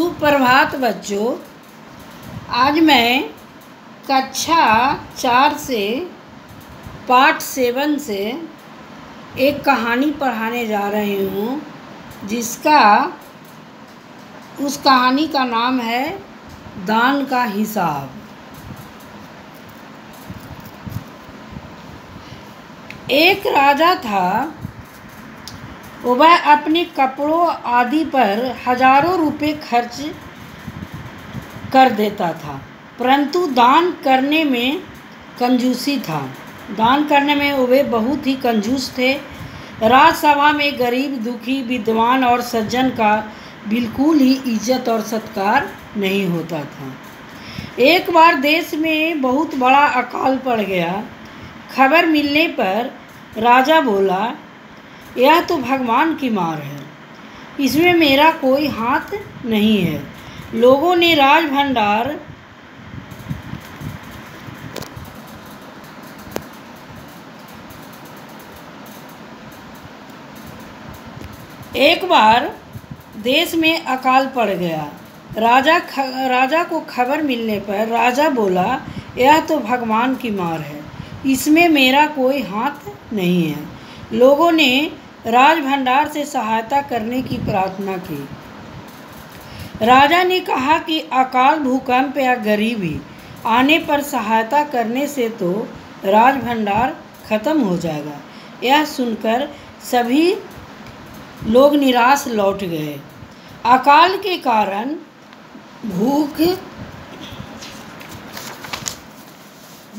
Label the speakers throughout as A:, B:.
A: सुप्रभात बच्चों। आज मैं कक्षा 4 से पाठ 7 से एक कहानी पढ़ाने जा रही हूँ, उस कहानी का नाम है दान का हिसाब। एक राजा था। वह अपने कपड़ों आदि पर हजारों रुपए खर्च कर देता था, परंतु दान करने में कंजूसी था। दान करने में वे बहुत ही कंजूस थे। राजसभा में गरीब, दुखी, विद्वान और सज्जन का बिल्कुल ही इज्जत और सत्कार नहीं होता था। एक बार देश में बहुत बड़ा अकाल पड़ गया। खबर मिलने पर राजा बोला, यह तो भगवान की मार है, इसमें मेरा कोई हाथ नहीं है। लोगों ने राजभंडार एक बार देश में अकाल पड़ गया। राजा को खबर मिलने पर राजा बोला, यह तो भगवान की मार है, इसमें मेरा कोई हाथ नहीं है। लोगों ने राजभंडार से सहायता करने की प्रार्थना की। राजा ने कहा कि अकाल, भूकंप या गरीबी आने पर सहायता करने से तो राजभंडार खत्म हो जाएगा। यह सुनकर सभी लोग निराश लौट गए। अकाल के कारण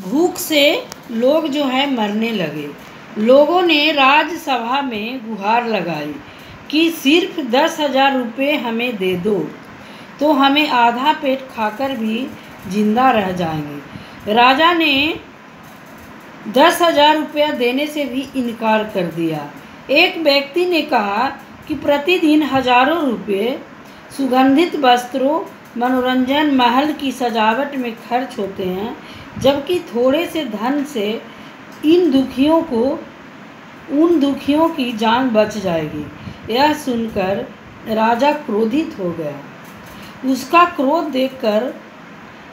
A: भूख से लोग मरने लगे। लोगों ने राजसभा में गुहार लगाई कि सिर्फ 10,000 रुपये हमें दे दो तो हमें आधा पेट खाकर भी जिंदा रह जाएंगे। राजा ने 10,000 रुपया देने से भी इनकार कर दिया। एक व्यक्ति ने कहा कि प्रतिदिन हजारों रुपये सुगंधित वस्त्रों, मनोरंजन, महल की सजावट में खर्च होते हैं, जबकि थोड़े से धन से उन दुखियों की जान बच जाएगी। यह सुनकर राजा क्रोधित हो गया। उसका क्रोध देखकर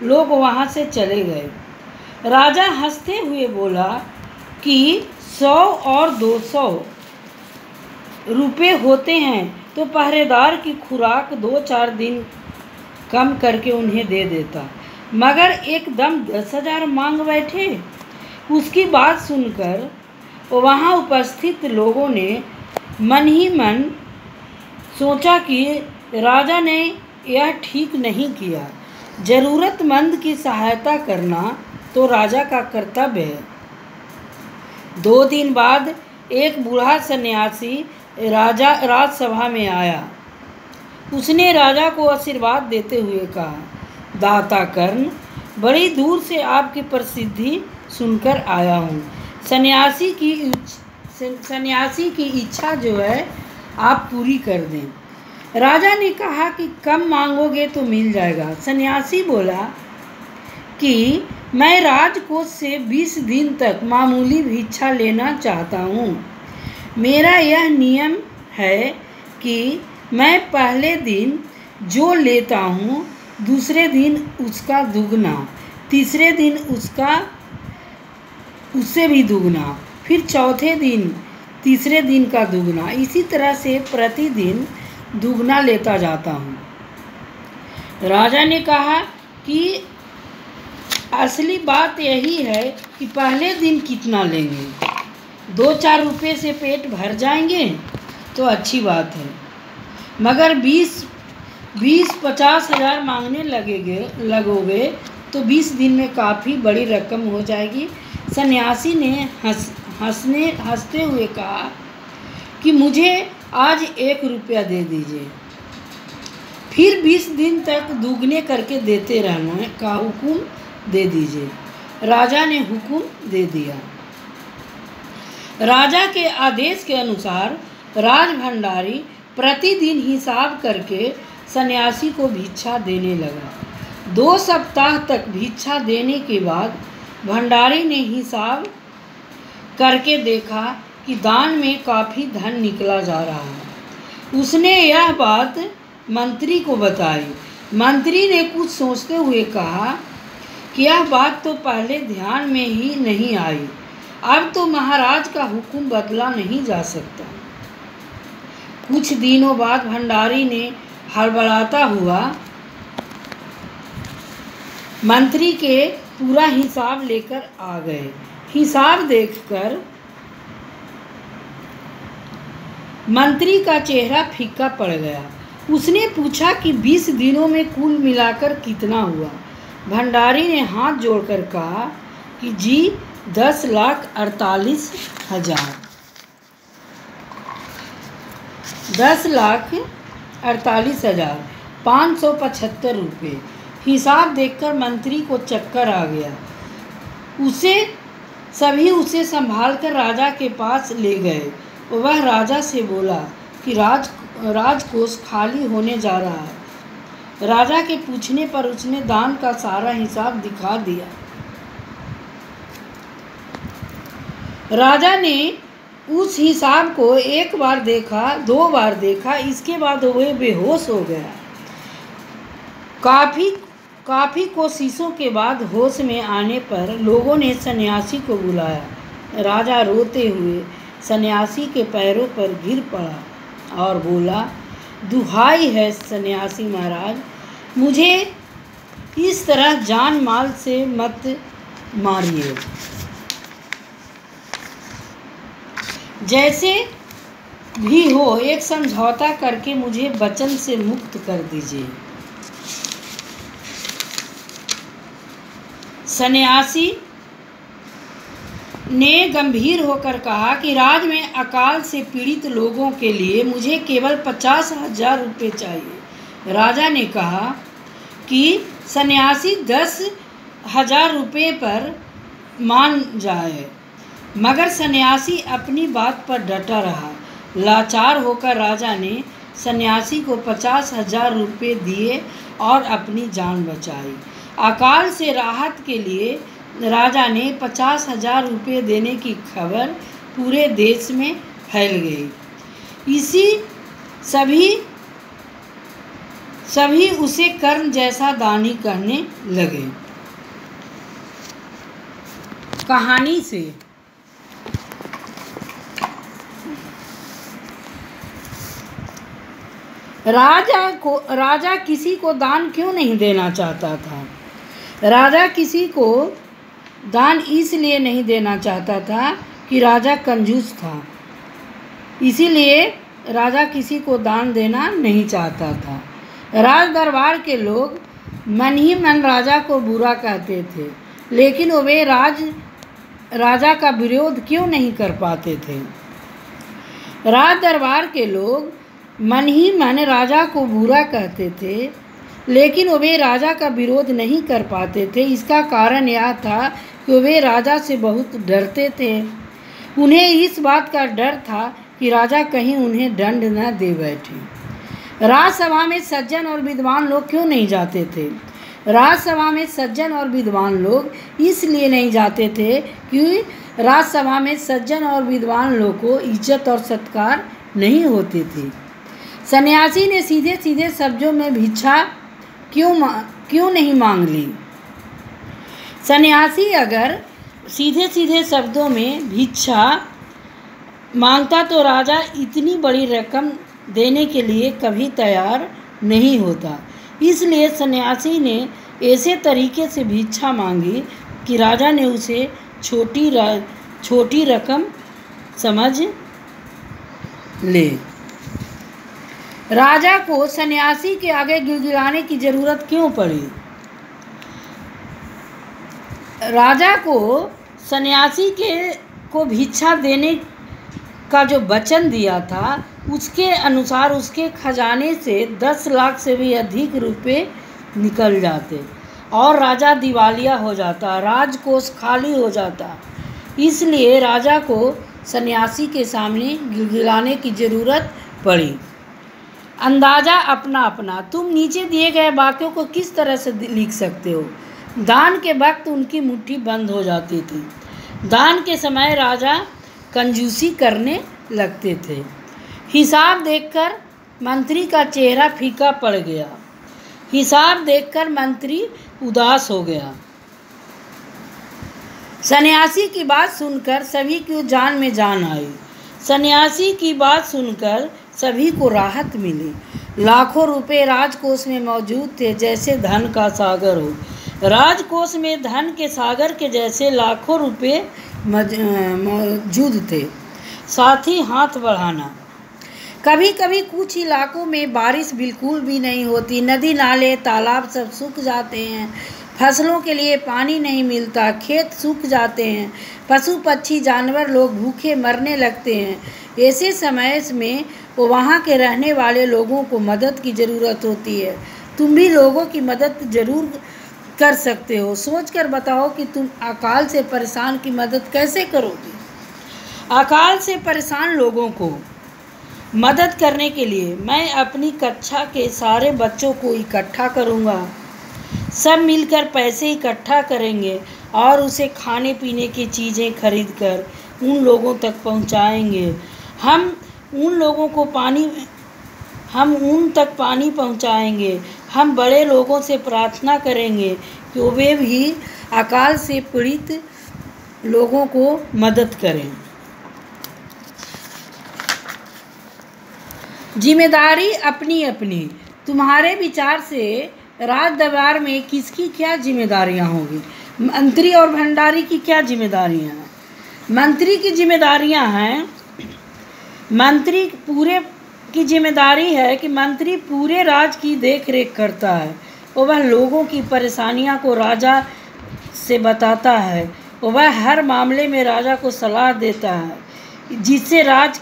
A: लोग वहाँ से चले गए। राजा हंसते हुए बोला कि 100 और 200 रुपये होते हैं तो पहरेदार की खुराक 2-4 दिन कम करके उन्हें दे देता, मगर एकदम 10,000 मांग बैठे। उसकी बात सुनकर वहाँ उपस्थित लोगों ने मन ही मन सोचा कि राजा ने यह ठीक नहीं किया। ज़रूरतमंद की सहायता करना तो राजा का कर्तव्य है। 2 दिन बाद एक बूढ़ा सन्यासी राजसभा में आया। उसने राजा को आशीर्वाद देते हुए कहा, दाता कर्ण, बड़ी दूर से आपकी प्रसिद्धि सुनकर आया हूँ। सन्यासी की इच्छा आप पूरी कर दें। राजा ने कहा कि कम मांगोगे तो मिल जाएगा। सन्यासी बोला कि मैं राजकोष से 20 दिन तक मामूली भिक्षा लेना चाहता हूँ। मेरा यह नियम है कि मैं पहले दिन जो लेता हूँ, दूसरे दिन उसका दुगना, तीसरे दिन उससे भी दुगना, फिर चौथे दिन तीसरे दिन का दुगना, इसी तरह से प्रतिदिन दुगना लेता जाता हूँ। राजा ने कहा कि असली बात यही है कि पहले दिन कितना लेंगे, 2-4 रुपये से पेट भर जाएंगे तो अच्छी बात है, मगर 20-50 हज़ार मांगने लगोगे तो 20 दिन में काफ़ी बड़ी रकम हो जाएगी। सन्यासी ने हंसते हुए कहा कि मुझे आज 1 रुपया दे दीजिए, फिर 20 दिन तक दुगने करके देते रहने का हुक्म दे दीजिए। राजा ने हुक्म दे दिया। राजा के आदेश के अनुसार राजभंडारी प्रतिदिन हिसाब करके सन्यासी को भिक्षा देने लगा। 2 सप्ताह तक भिक्षा देने के बाद भंडारी ने हिसाब करके देखा कि दान में काफ़ी धन निकला जा रहा है। उसने यह बात मंत्री को बताई। मंत्री ने कुछ सोचते हुए कहा कि यह बात तो पहले ध्यान में ही नहीं आई। अब तो महाराज का हुक्म बदला नहीं जा सकता। कुछ दिनों बाद भंडारी ने हड़बड़ाता हुआ मंत्री के पूरा हिसाब लेकर आ गए। हिसाब देखकर मंत्री का चेहरा फीका पड़ गया। उसने पूछा कि 20 दिनों में कुल मिलाकर कितना हुआ। भंडारी ने हाथ जोड़कर कहा कि जी 10,48,000 10,48,575 रुपये। हिसाब देखकर मंत्री को चक्कर आ गया। उसे संभालकर राजा के पास ले गए। वह राजा से बोला कि राजकोष खाली होने जा रहा है। राजा के पूछने पर उसने दान का सारा हिसाब दिखा दिया। राजा ने उस हिसाब को एक बार देखा, 2 बार देखा, इसके बाद वह बेहोश हो गया। काफ़ी कोशिशों के बाद होश में आने पर लोगों ने सन्यासी को बुलाया। राजा रोते हुए सन्यासी के पैरों पर गिर पड़ा और बोला, दुहाई है सन्यासी महाराज, मुझे इस तरह जान माल से मत मारिए। जैसे भी हो एक समझौता करके मुझे वचन से मुक्त कर दीजिए। सन्यासी ने गंभीर होकर कहा कि राज्य में अकाल से पीड़ित लोगों के लिए मुझे केवल 50,000 रुपये चाहिए। राजा ने कहा कि सन्यासी 10,000 रुपये पर मान जाए, मगर सन्यासी अपनी बात पर डटा रहा। लाचार होकर राजा ने सन्यासी को 50,000 रुपये दिए और अपनी जान बचाई। अकाल से राहत के लिए राजा ने 50,000 रुपये देने की खबर पूरे देश में फैल गई। सभी उसे कर्ण जैसा दानी कहने लगे। कहानी से राजा किसी को दान क्यों नहीं देना चाहता था? राजा किसी को दान इसलिए नहीं देना चाहता था कि राजा कंजूस था। इसीलिए राजा किसी को दान देना नहीं चाहता था। राज दरबार के लोग मन ही मन राजा को बुरा कहते थे, लेकिन वे राजा का विरोध क्यों नहीं कर पाते थे? राज दरबार के लोग मन ही मन राजा को बुरा कहते थे, लेकिन वे राजा का विरोध नहीं कर पाते थे। इसका कारण यह था कि वे राजा से बहुत डरते थे। उन्हें इस बात का डर था कि राजा कहीं उन्हें दंड न दे बैठे। राजसभा में सज्जन और विद्वान लोग क्यों नहीं जाते थे? राजसभा में सज्जन और विद्वान लोग इसलिए नहीं जाते थे कि राजसभा में सज्जन और विद्वान लोग को इज्जत और सत्कार नहीं होती थी। सन्यासी ने सीधे सीधे शब्दों में भिक्षा क्यों नहीं मांग ली? सन्यासी अगर सीधे सीधे शब्दों में भिक्षा मांगता तो राजा इतनी बड़ी रकम देने के लिए कभी तैयार नहीं होता। इसलिए सन्यासी ने ऐसे तरीके से भिक्षा मांगी कि राजा ने उसे छोटी रकम समझ ले। राजा को सन्यासी के आगे गिड़गिड़ाने की जरूरत क्यों पड़ी? राजा को सन्यासी को भिक्षा देने का जो वचन दिया था, उसके अनुसार उसके खजाने से 10 लाख से भी अधिक रुपए निकल जाते और राजा दिवालिया हो जाता, राजकोष खाली हो जाता। इसलिए राजा को सन्यासी के सामने गिड़गिड़ाने की ज़रूरत पड़ी। अंदाज़ा अपना अपना। तुम नीचे दिए गए वाक्यों को किस तरह से लिख सकते हो? दान के वक्त उनकी मुट्ठी बंद हो जाती थी। दान के समय राजा कंजूसी करने लगते थे। हिसाब देखकर मंत्री का चेहरा फीका पड़ गया। हिसाब देखकर मंत्री उदास हो गया। सन्यासी की बात सुनकर सभी की जान में जान आई। सन्यासी की बात सुनकर सभी को राहत मिली। लाखों रुपए राजकोष में मौजूद थे, जैसे धन का सागर हो। राजकोष में धन के सागर के जैसे लाखों रुपए मौजूद थे। साथ ही हाथ बढ़ाना। कभी कभी कुछ इलाकों में बारिश बिल्कुल भी नहीं होती, नदी नाले तालाब सब सूख जाते हैं, फसलों के लिए पानी नहीं मिलता, खेत सूख जाते हैं, पशु पक्षी जानवर लोग भूखे मरने लगते हैं। ऐसे समय में वहाँ के रहने वाले लोगों को मदद की ज़रूरत होती है। तुम भी लोगों की मदद ज़रूर कर सकते हो। सोचकर बताओ कि तुम अकाल से परेशान की मदद कैसे करोगे। अकाल से परेशान लोगों को मदद करने के लिए मैं अपनी कक्षा के सारे बच्चों को इकट्ठा करूँगा। सब मिलकर पैसे इकट्ठा करेंगे और उसे खाने पीने की चीज़ें खरीदकर उन लोगों तक पहुँचाएंगे। हम उन तक पानी पहुँचाएंगे। हम बड़े लोगों से प्रार्थना करेंगे कि वे भी अकाल से पीड़ित लोगों को मदद करें। जिम्मेदारी अपनी अपनी। तुम्हारे विचार से राज दरबार में किसकी क्या जिम्मेदारियां होंगी। मंत्री और भंडारी की क्या जिम्मेदारियां हैं। मंत्री की जिम्मेदारियां हैं, मंत्री पूरे की जिम्मेदारी है कि मंत्री पूरे राज की देख रेख करता है और वह लोगों की परेशानियां को राजा से बताता है और वह हर मामले में राजा को सलाह देता है, जिससे राजा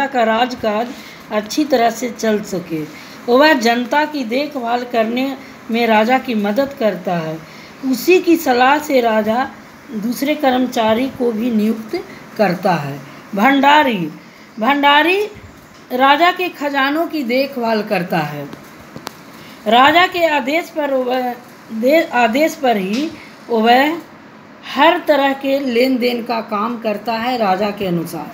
A: का राजकाज अच्छी तरह से चल सके। वह जनता की देखभाल करने में राजा की मदद करता है। उसी की सलाह से राजा दूसरे कर्मचारी को भी नियुक्त करता है। भंडारी राजा के खजानों की देखभाल करता है। राजा के आदेश पर ही वह हर तरह के लेन देन का काम करता है राजा के अनुसार।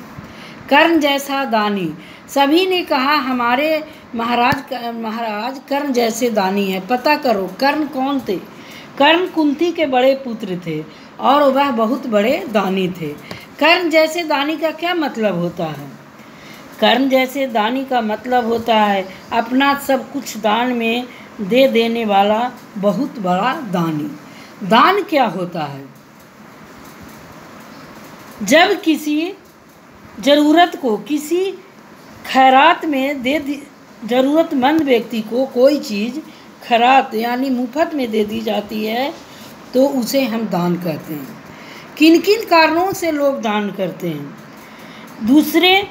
A: कर्ण जैसा दानी। सभी ने कहा हमारे महाराज कर्ण जैसे दानी है। पता करो कर्ण कौन थे। कर्ण कुंती के बड़े पुत्र थे और वह बहुत बड़े दानी थे। कर्ण जैसे दानी का क्या मतलब होता है। कर्ण जैसे दानी का मतलब होता है अपना सब कुछ दान में दे देने वाला बहुत बड़ा दानी। दान क्या होता है। जब किसी ज़रूरत को किसी खैरात में ज़रूरतमंद व्यक्ति को कोई चीज़ खैरात यानी मुफ्त में दे दी जाती है तो उसे हम दान कहते हैं। किन किन कारणों से लोग दान करते हैं। दूसरे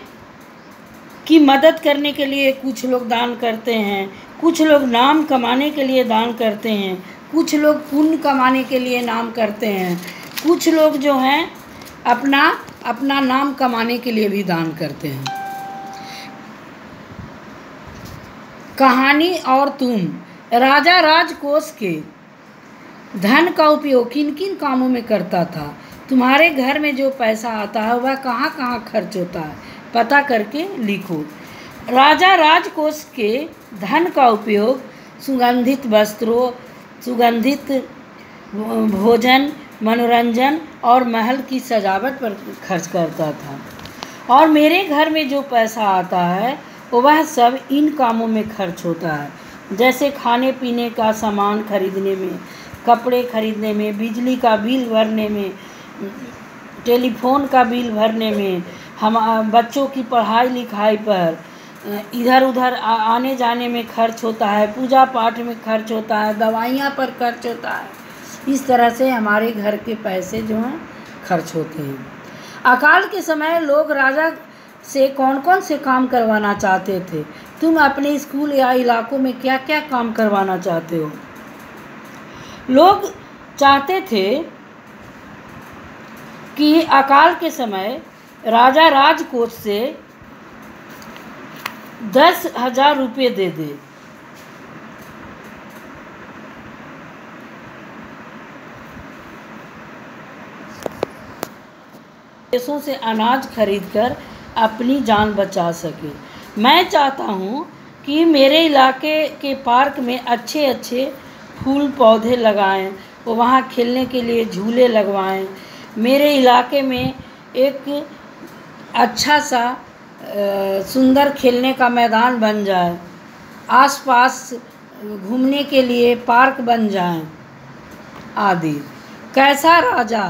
A: की मदद करने के लिए कुछ लोग दान करते हैं, कुछ लोग नाम कमाने के लिए दान करते हैं, कुछ लोग पुण्य कमाने के लिए नाम करते हैं, कुछ लोग जो हैं अपना नाम कमाने के लिए भी दान करते हैं। कहानी और तुम। राजा राजकोष के धन का उपयोग किन किन कामों में करता था। तुम्हारे घर में जो पैसा आता है वह कहाँ कहाँ खर्च होता है, पता करके लिखो। राजा राजकोष के धन का उपयोग सुगंधित वस्त्रों, सुगंधित भोजन, मनोरंजन और महल की सजावट पर खर्च करता था। और मेरे घर में जो पैसा आता है वह सब इन कामों में खर्च होता है, जैसे खाने पीने का सामान खरीदने में, कपड़े खरीदने में, बिजली का बिल भरने में, टेलीफोन का बिल भरने में, हम बच्चों की पढ़ाई लिखाई पर, इधर उधर आने जाने में खर्च होता है, पूजा पाठ में खर्च होता है, दवाइयाँ पर खर्च होता है। इस तरह से हमारे घर के पैसे जो हैं खर्च होते हैं। अकाल के समय लोग राजा से कौन कौन से काम करवाना चाहते थे। तुम अपने स्कूल या इलाकों में क्या क्या काम करवाना चाहते हो। लोग चाहते थे कि अकाल के समय राजा राजकोष से 10,000 रुपये दे दे। देशों से अनाज खरीदकर अपनी जान बचा सके। मैं चाहता हूँ कि मेरे इलाके के पार्क में अच्छे अच्छे फूल पौधे लगाएं, वहाँ खेलने के लिए झूले लगवाएं। मेरे इलाके में एक अच्छा सा सुंदर खेलने का मैदान बन जाए, आसपास घूमने के लिए पार्क बन जाएं आदि। कैसा राजा?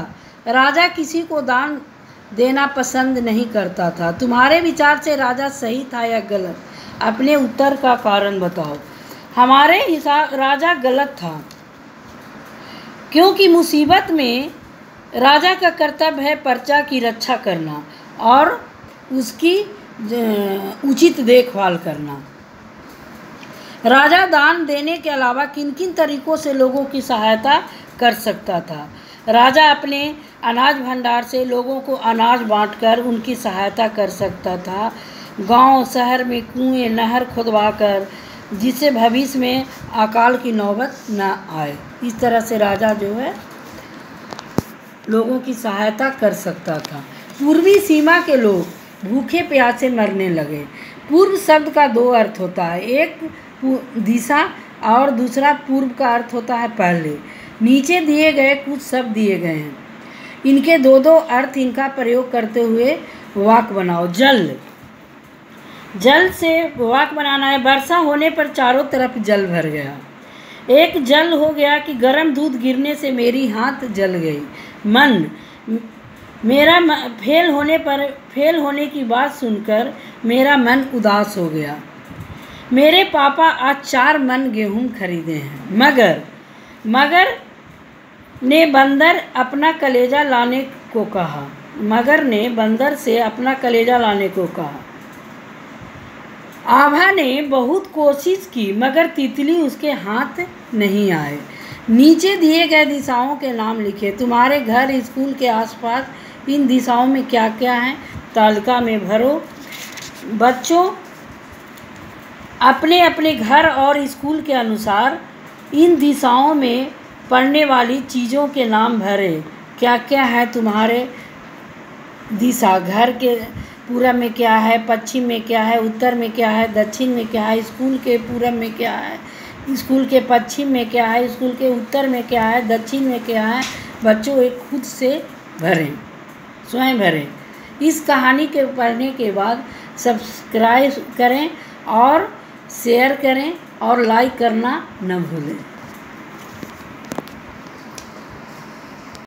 A: राजा किसी को दान देना पसंद नहीं करता था। तुम्हारे विचार से राजा सही था या गलत? अपने उत्तर का कारण बताओ। हमारे हिसाब राजा गलत था, क्योंकि मुसीबत में राजा का कर्तव्य है प्रजा की रक्षा करना और उसकी उचित देखभाल करना। राजा दान देने के अलावा किन किन तरीकों से लोगों की सहायता कर सकता था? राजा अपने अनाज भंडार से लोगों को अनाज बांटकर उनकी सहायता कर सकता था। गांव शहर में कुएं नहर खुदवाकर, जिससे भविष्य में अकाल की नौबत न आए। इस तरह से राजा जो है लोगों की सहायता कर सकता था। पूर्वी सीमा के लोग भूखे प्यासे मरने लगे। पूर्व शब्द का दो अर्थ होता है, एक दिशा और दूसरा पूर्व का अर्थ होता है पहले। नीचे दिए गए कुछ शब्द दिए गए हैं, इनके दो दो अर्थ इनका प्रयोग करते हुए वाक्य बनाओ। जल, जल से वाक्य बनाना है। वर्षा होने पर चारों तरफ जल भर गया। एक जल हो गया कि गर्म दूध गिरने से मेरी हाथ जल गई। मन, मेरा फेल होने की बात सुनकर मेरा मन उदास हो गया। मेरे पापा आज 4 मन गेहूं खरीदे हैं। मगर, मगर ने बंदर अपना कलेजा लाने को कहा। मगर ने बंदर से अपना कलेजा लाने को कहा। आभा ने बहुत कोशिश की मगर तितली उसके हाथ नहीं आए। नीचे दिए गए दिशाओं के नाम लिखे। तुम्हारे घर स्कूल के आसपास इन दिशाओं में क्या क्या है तालिका में भरो। बच्चों अपने अपने घर और स्कूल के अनुसार इन दिशाओं में पढ़ने वाली चीज़ों के नाम भरें। क्या क्या है तुम्हारे दिशा? घर के पूरब में क्या है, पश्चिम में क्या है, उत्तर में क्या है, दक्षिण में क्या है, स्कूल के पूरब में क्या है, स्कूल के पश्चिम में क्या है, स्कूल के उत्तर में क्या है, दक्षिण में क्या है। बच्चों एक खुद से भरें, स्वयं भरें। इस कहानी के पढ़ने के बाद सब्सक्राइब करें और शेयर करें और लाइक करना न भूलें।